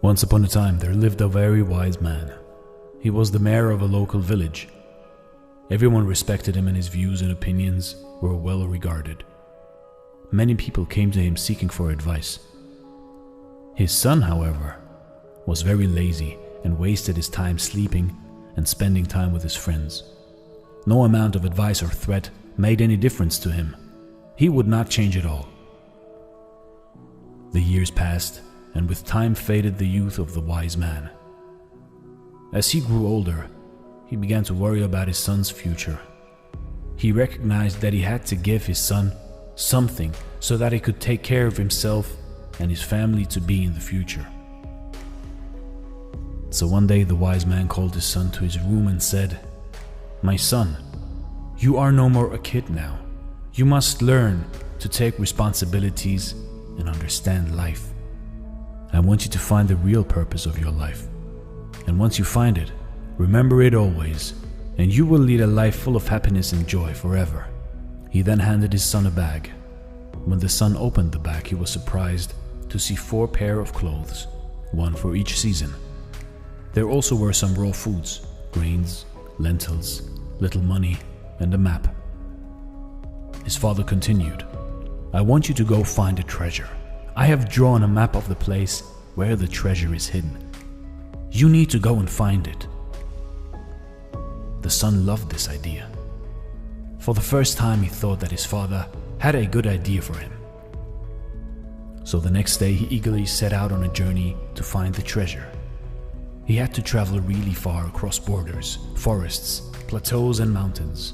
Once upon a time there lived a very wise man. He was the mayor of a local village. Everyone respected him and his views and opinions were well regarded. Many people came to him seeking for advice. His son, however, was very lazy and wasted his time sleeping and spending time with his friends. No amount of advice or threat made any difference to him. He would not change at all. The years passed, and with time faded the youth of the wise man. As he grew older, he began to worry about his son's future. He recognized that he had to give his son something so that he could take care of himself and his family to be in the future. So one day the wise man called his son to his room and said, "My son, you are no more a kid now. You must learn to take responsibilities and understand life. I want you to find the real purpose of your life. And once you find it, remember it always, and you will lead a life full of happiness and joy forever." He then handed his son a bag. When the son opened the bag, he was surprised to see 4 pairs of clothes, one for each season. There also were some raw foods, grains, lentils, little money, and a map. His father continued, "I want you to go find a treasure. I have drawn a map of the place where the treasure is hidden. You need to go and find it." The son loved this idea. For the first time he thought that his father had a good idea for him. So the next day he eagerly set out on a journey to find the treasure. He had to travel really far across borders, forests, plateaus and mountains.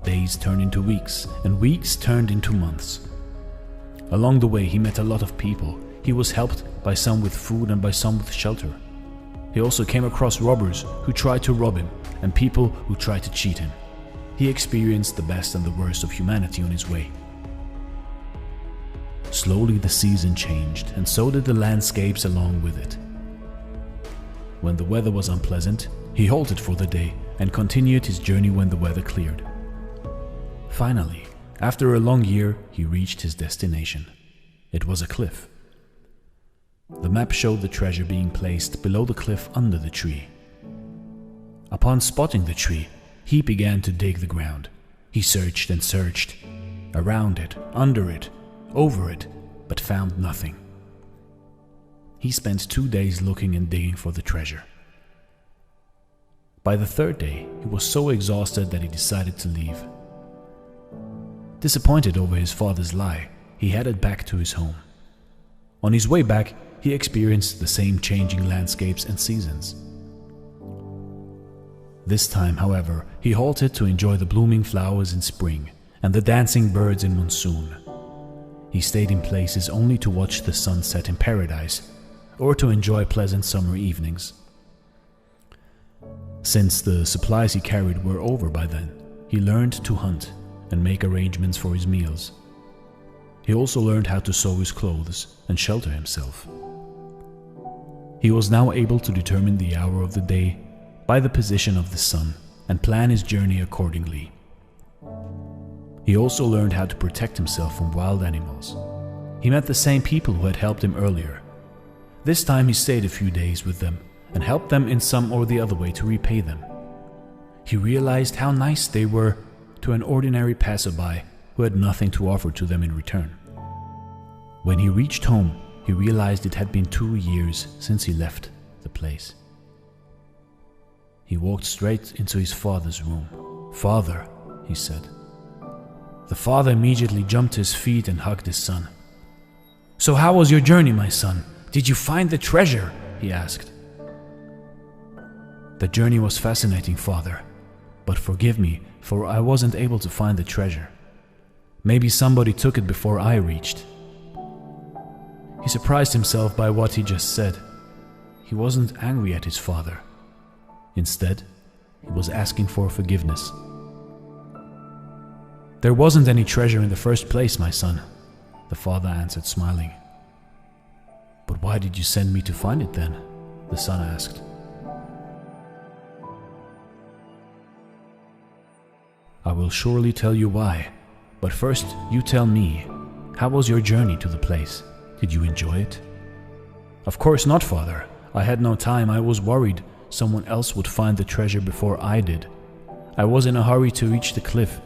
Days turned into weeks, and weeks turned into months. Along the way he met a lot of people. He was helped by some with food and by some with shelter. He also came across robbers who tried to rob him and people who tried to cheat him. He experienced the best and the worst of humanity on his way. Slowly the season changed, and so did the landscapes along with it. When the weather was unpleasant, he halted for the day and continued his journey when the weather cleared. Finally, after a long year, he reached his destination. It was a cliff. The map showed the treasure being placed below the cliff under the tree. Upon spotting the tree, he began to dig the ground. He searched and searched, around it, under it, over it, but found nothing. He spent 2 days looking and digging for the treasure. By the 3rd day, he was so exhausted that he decided to leave. Disappointed over his father's lie, he headed back to his home. On his way back, he experienced the same changing landscapes and seasons. This time, however, he halted to enjoy the blooming flowers in spring and the dancing birds in monsoon. He stayed in places only to watch the sun set in paradise or to enjoy pleasant summer evenings. Since the supplies he carried were over by then, he learned to hunt and make arrangements for his meals. He also learned how to sew his clothes and shelter himself. He was now able to determine the hour of the day by the position of the sun and plan his journey accordingly. He also learned how to protect himself from wild animals. He met the same people who had helped him earlier. This time he stayed a few days with them and helped them in some or the other way to repay them. He realized how nice they were to an ordinary passerby who had nothing to offer to them in return. When he reached home, he realized it had been 2 years since he left the place. He walked straight into his father's room. "Father," he said. The father immediately jumped to his feet and hugged his son. "So how was your journey, my son? Did you find the treasure?" he asked. "The journey was fascinating, father, but forgive me, for I wasn't able to find the treasure. Maybe somebody took it before I reached." He surprised himself by what he just said. He wasn't angry at his father. Instead, he was asking for forgiveness. "There wasn't any treasure in the first place, my son," the father answered, smiling. "But why did you send me to find it then?" the son asked. "I will surely tell you why, but first you tell me, how was your journey to the place? Did you enjoy it?" Of course not, father. I had no time. I was worried someone else would find the treasure before I did. I was in a hurry to reach the cliff.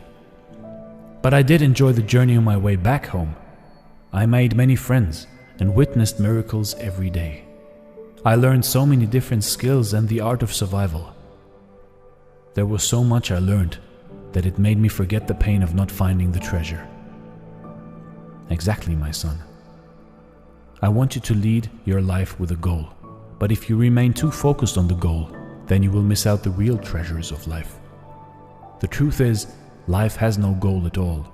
But I did enjoy the journey on my way back home. I made many friends and witnessed miracles every day. I learned so many different skills and the art of survival. There was so much I learned that it made me forget the pain of not finding the treasure. Exactly, my son. I want you to lead your life with a goal, but if you remain too focused on the goal, then you will miss out the real treasures of life. The truth is, life has no goal at all,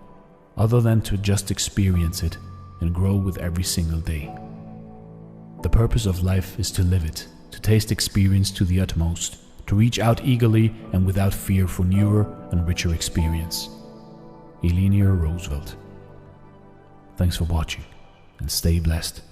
other than to just experience it and grow with every single day. The purpose of life is to live it, to taste experience to the utmost, to reach out eagerly and without fear for newer and richer experience. Eleanor Roosevelt. Thanks for watching and stay blessed.